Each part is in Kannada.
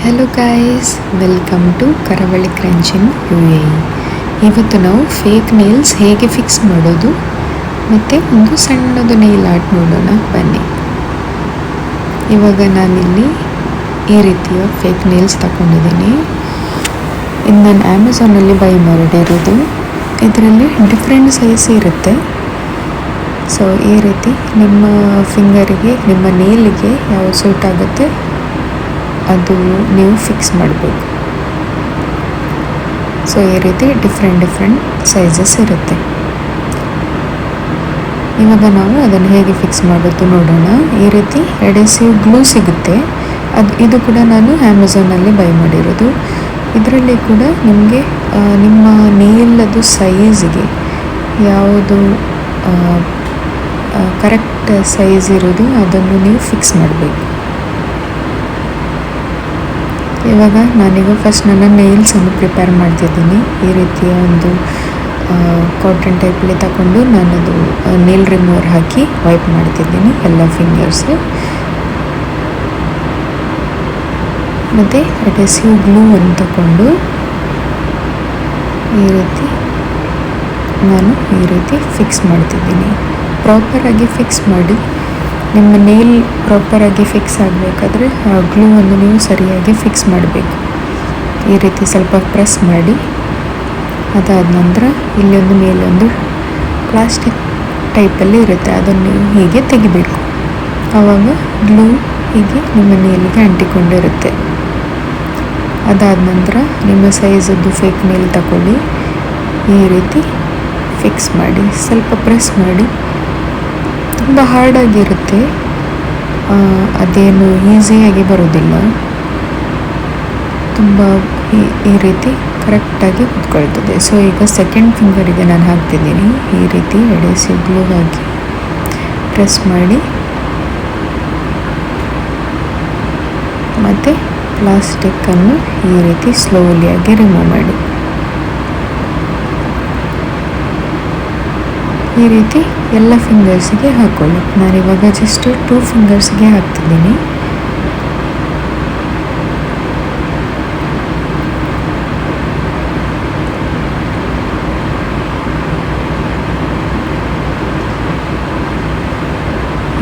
ಹಲೋ ಗಾಯ್ಸ್, ವೆಲ್ಕಮ್ ಟು ಕರಾವಳಿ ಕ್ರಂಚ್ ಇನ್ UAE. ಇವತ್ತು ನಾವು ಫೇಕ್ ನೇಲ್ಸ್ ಹೇಗೆ ಫಿಕ್ಸ್ ಮಾಡೋದು ಮತ್ತು ಒಂದು ಸಣ್ಣದು ನೇಲ್ ಆರ್ಟ್ ನೋಡೋಣ ಬನ್ನಿ. ಇವಾಗ ನಾನಿಲ್ಲಿ ಈ ರೀತಿಯ ಫೇಕ್ ನೇಲ್ಸ್ ತಗೊಂಡಿದ್ದೀನಿ. ಇದು ನಾನು ಅಮೆಝಾನಲ್ಲಿ ಬೈ ಮಾಡಿರೋದು. ಇದರಲ್ಲಿ ಡಿಫ್ರೆಂಟ್ ಸೈಜ್ ಇರುತ್ತೆ. ಸೊ ಈ ರೀತಿ ನಿಮ್ಮ ಫಿಂಗರಿಗೆ, ನಿಮ್ಮ ನೇಲಿಗೆ ಯಾವ ಸೂಟ್ ಆಗುತ್ತೆ ಅದು ನೀವು ಫಿಕ್ಸ್ ಮಾಡಬೇಕು. ಸೊ ಈ ರೀತಿ ಡಿಫ್ರೆಂಟ್ ಸೈಜಸ್ ಇರುತ್ತೆ. ಇವಾಗ ನಾವು ಅದನ್ನು ಹೇಗೆ ಫಿಕ್ಸ್ ಮಾಡೋದು ನೋಡೋಣ. ಈ ರೀತಿ ಎಡೆಸಿವ್ ಗ್ಲೂ ಸಿಗುತ್ತೆ. ಇದು ಕೂಡ ನಾನು ಅಮೆಝಾನಲ್ಲಿ ಬೈ ಮಾಡಿರೋದು. ಇದರಲ್ಲಿ ಕೂಡ ನಿಮಗೆ ನಿಮ್ಮ ನೇಲದು ಸೈಜಿಗೆ ಯಾವುದು ಕರೆಕ್ಟ್ ಸೈಜ್ ಇರೋದು ಅದನ್ನು ನೀವು ಫಿಕ್ಸ್ ಮಾಡಬೇಕು. ಇವಾಗ ನಾನೀಗ ಫಸ್ಟ್ ನನ್ನ ನೇಲ್ಸನ್ನು ಪ್ರಿಪೇರ್ ಮಾಡ್ತಿದ್ದೀನಿ. ಈ ರೀತಿಯ ಒಂದು ಕಾಟನ್ ಟೈಪಲ್ಲಿ ತಗೊಂಡು ನಾನದು ನೇಲ್ ರಿಮೂವರ್ ಹಾಕಿ ವೈಪ್ ಮಾಡ್ತಿದ್ದೀನಿ ಎಲ್ಲ ಫಿಂಗರ್ಸ್. ಮತ್ತು ಅಡೆಸಿವ್ ಗ್ಲೂ ಅನ್ನು ತಗೊಂಡು ಈ ರೀತಿ ಫಿಕ್ಸ್ ಮಾಡ್ತಿದ್ದೀನಿ. ಪ್ರಾಪರಾಗಿ ಫಿಕ್ಸ್ ಮಾಡಿ. ನಿಮ್ಮ ನೇಲ್ ಪ್ರಾಪರಾಗಿ ಫಿಕ್ಸ್ ಆಗಬೇಕಾದ್ರೆ ಆ ಗ್ಲೂವನ್ನು ನೀವು ಸರಿಯಾಗಿ ಫಿಕ್ಸ್ ಮಾಡಬೇಕು. ಈ ರೀತಿ ಸ್ವಲ್ಪ ಪ್ರೆಸ್ ಮಾಡಿ, ಅದಾದ ನಂತರ ಇಲ್ಲೊಂದು ಮೇಲೊಂದು ಪ್ಲಾಸ್ಟಿಕ್ ಟೈಪಲ್ಲಿ ಇರುತ್ತೆ, ಅದನ್ನು ನೀವು ಹೀಗೆ ತೆಗಿಬೇಕು. ಆವಾಗ ಗ್ಲೂ ಹೀಗೆ ನಿಮ್ಮ ನೇಲಿಗೆ ಅಂಟಿಕೊಂಡಿರುತ್ತೆ. ಅದಾದ ನಂತರ ನಿಮ್ಮ ಸೈಜದ್ದು ಫೇಕ್ ನೇಲ್ ತಗೊಳ್ಳಿ, ಈ ರೀತಿ ಫಿಕ್ಸ್ ಮಾಡಿ, ಸ್ವಲ್ಪ ಪ್ರೆಸ್ ಮಾಡಿ. ತುಂಬ ಹಾರ್ಡಾಗಿರುತ್ತೆ, ಅದೇನು ಈಸಿಯಾಗಿ ಬರೋದಿಲ್ಲ. ತುಂಬ ಈ ರೀತಿ ಕರೆಕ್ಟಾಗಿ ಕುತ್ಕೊಳ್ತದೆ. ಸೊ ಈಗ ಸೆಕೆಂಡ್ ಫಿಂಗರಿಗೆ ನಾನು ಹಾಕ್ತಿದ್ದೀನಿ. ಈ ರೀತಿ ಎಡೆಸಿವ್ ಗ್ಲೂ ಹಾಕಿ ಪ್ರೆಸ್ ಮಾಡಿ, ಮತ್ತು ಪ್ಲಾಸ್ಟಿಕ್ಕನ್ನು ಈ ರೀತಿ ಸ್ಲೋಲಿಯಾಗಿ ರಿಮೂವ್ ಮಾಡಿ. ಈ ರೀತಿ ಎಲ್ಲ ಫಿಂಗರ್ಸಿಗೆ ಹಾಕ್ಕೊಳ್ಳಿ. ನಾನಿವಾಗ ಜಸ್ಟ್ 2 ಫಿಂಗರ್ಸ್ಗೆ ಹಾಕ್ತಿದ್ದೀನಿ.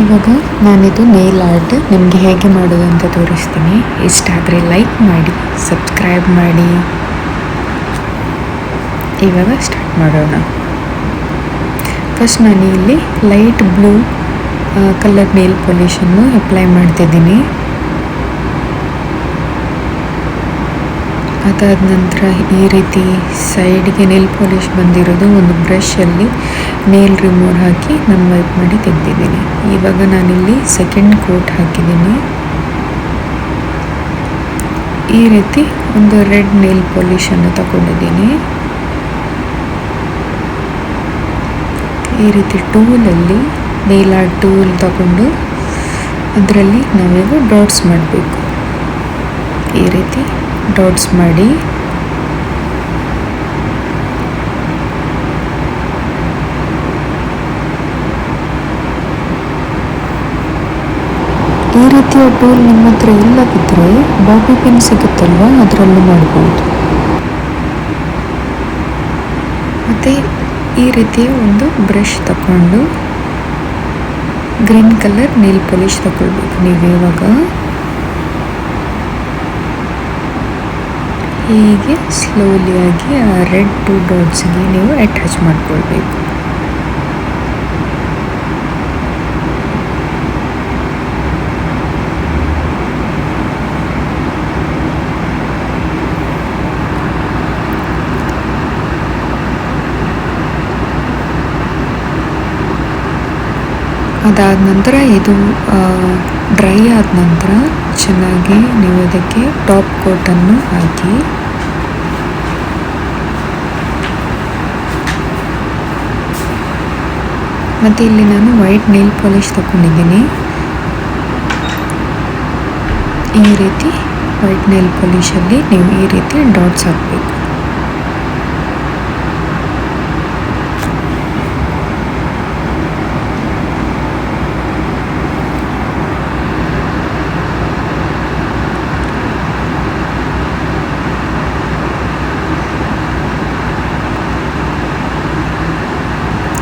ಇವಾಗ ನಾನಿದು ನೇಲ್ ಆರ್ಟ್ ನಿಮಗೆ ಹೇಗೆ ಮಾಡೋದು ಅಂತ ತೋರಿಸ್ತೀನಿ. ಇಷ್ಟ ಆದರೆ ಲೈಕ್ ಮಾಡಿ, ಸಬ್ಸ್ಕ್ರೈಬ್ ಮಾಡಿ. ಇವಾಗ ಸ್ಟಾರ್ಟ್ ಮಾಡೋಣ. ಫಸ್ಟ್ ನಾನು ಇಲ್ಲಿ ಲೈಟ್ ಬ್ಲೂ ಕಲರ್ ನೇಲ್ ಪಾಲಿಶನ್ನು ಅಪ್ಲೈ ಮಾಡ್ತಿದ್ದೀನಿ. ಅದಾದ ನಂತರ ಈ ರೀತಿ ಸೈಡ್ಗೆ ನೇಲ್ ಪಾಲಿಶ್ ಬಂದಿರೋದು ಒಂದು ಬ್ರಷಲ್ಲಿ ನೇಲ್ ರಿಮೂವರ್ ಹಾಕಿ ನಾನು ವೈಪ್ ಮಾಡಿ ತೆಗೆದಿದ್ದೀನಿ. ಇವಾಗ ನಾನಿಲ್ಲಿ ಸೆಕೆಂಡ್ ಕೋಟ್ ಹಾಕಿದ್ದೀನಿ. ಈ ರೀತಿ ಒಂದು ರೆಡ್ ನೇಲ್ ಪಾಲಿಶನ್ನು ತಗೊಂಡಿದ್ದೀನಿ. ಈ ರೀತಿ ಟೂಲಲ್ಲಿ ನೇಲ್ ಆರ್ಟ್ ಟೂಲ್ ತಗೊಂಡು ಅದರಲ್ಲಿ ನಾವೀಗ ಡಾಟ್ಸ್ ಮಾಡಬೇಕು. ಈ ರೀತಿ ಡಾಟ್ಸ್ ಮಾಡಿ, ಈ ರೀತಿಯ ಟೂಲ್ ನಿಮ್ಮ ಹತ್ರ ಇಲ್ಲದಿದ್ದರೆ ಬಾಬಿ ಪಿನ್ ಸಿಗುತ್ತಲ್ವ, ಅದರಲ್ಲೂ ಮಾಡ್ಬೋದು. ಮತ್ತು ಈ ರೀತಿಯ ಒಂದು ಬ್ರಷ್ ತಗೊಂಡು ಗ್ರೀನ್ ಕಲರ್ ನೇಲ್ ಪಾಲಿಶ್ ತಗೊಳ್ಬೇಕು. ನೀವು ಇವಾಗ ಹೀಗೆ ಸ್ಲೋಲಿಯಾಗಿ ಆ ರೆಡ್ 2 ಡಾಟ್ಸ್ಗೆ ನೀವು ಅಟ್ಯಾಚ್ ಮಾಡ್ಕೊಳ್ಬೇಕು. ಅದಾದ ನಂತರ ಇದು ಡ್ರೈ ಆದ ನಂತರ ಚೆನ್ನಾಗಿ ನೀವು ಅದಕ್ಕೆ ಟಾಪ್ ಕೋಟನ್ನು ಹಾಕಿ, ಮತ್ತು ಇಲ್ಲಿ ನಾನು ವೈಟ್ ನೇಲ್ ಪಾಲಿಶ್ ತಗೊಂಡಿದ್ದೀನಿ. ಈ ರೀತಿ ವೈಟ್ ನೇಲ್ ಪಾಲಿಶಲ್ಲಿ ನೀವು ಈ ರೀತಿ ಡಾಟ್ಸ್ ಹಾಕಬೇಕು.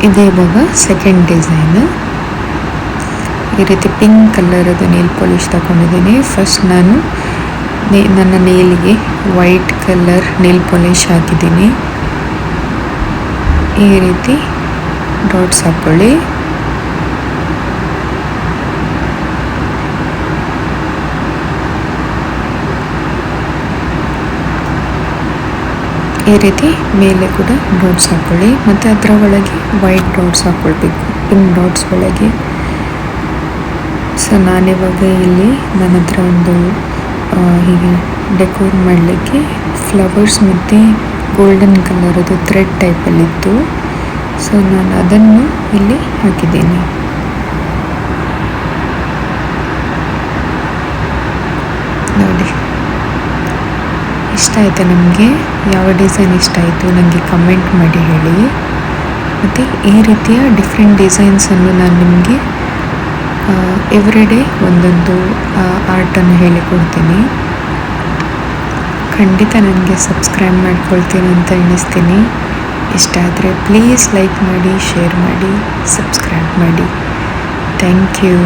ಇದೇ ಇವಾಗ ಸೆಕೆಂಡ್ ಡಿಸೈನ್. ಈ ರೀತಿ ಪಿಂಕ್ ಕಲರದು ನೇಲ್ ಪಾಲಿಶ್ ತಗೊಂಡಿದ್ದೀನಿ. ಫಸ್ಟ್ ನಾನು ನನ್ನ ನೇಲಿಗೆ ವೈಟ್ ಕಲರ್ ನೇಲ್ ಪಾಲಿಶ್ ಹಾಕಿದ್ದೀನಿ. ಈ ರೀತಿ ಡಾಟ್ಸ್ ಹಾಕ್ಕೊಳ್ಳಿ. ಈ ರೀತಿ ಮೇಲೆ ಕೂಡ ಡಾಟ್ಸ್ ಹಾಕ್ಕೊಳ್ಳಿ ಮತ್ತು ಅದರ ಒಳಗೆ ವೈಟ್ ಡಾಟ್ಸ್ ಹಾಕ್ಕೊಳ್ಬೇಕು, ಪಿಂಕ್ ಡಾಟ್ಸ್ ಒಳಗೆ. ಸೊ ನಾನಿವಾಗ ಇಲ್ಲಿ ನನ್ನ ಹತ್ರ ಒಂದು ಹೀಗೆ ಡೆಕೋರ್ ಮಾಡಲಿಕ್ಕೆ ಫ್ಲವರ್ಸ್ ಮತ್ತು ಗೋಲ್ಡನ್ ಕಲರದು ಥ್ರೆಡ್ ಟೈಪಲ್ಲಿತ್ತು. ಸೊ ನಾನು ಅದನ್ನು ಇಲ್ಲಿ ಹಾಕಿದ್ದೀನಿ. ನೋಡಿ, ಇಷ್ಟ ಆಯಿತಾ ನಿಮಗೆ? ಯಾವ ಡಿಸೈನ್ ಇಷ್ಟ ಆಯಿತು ನನಗೆ ಕಮೆಂಟ್ ಮಾಡಿ ಹೇಳಿ. ಮತ್ತು ಈ ರೀತಿಯ ಡಿಫ್ರೆಂಟ್ ಡಿಸೈನ್ಸನ್ನು ನಾನು ನಿಮಗೆ ಎವ್ರಿ ಡೇ ಒಂದೊಂದು ಆರ್ಟನ್ನು ಹೇಳಿಕೊಡ್ತೀನಿ. ಖಂಡಿತ ನನಗೆ ಸಬ್ಸ್ಕ್ರೈಬ್ ಮಾಡ್ಕೊಳ್ತೀನಿ ಅಂತ ಎಣಿಸ್ತೀನಿ. ಇಷ್ಟ ಆದರೆ ಪ್ಲೀಸ್ ಲೈಕ್ ಮಾಡಿ, ಶೇರ್ ಮಾಡಿ, ಸಬ್ಸ್ಕ್ರೈಬ್ ಮಾಡಿ. Thank you.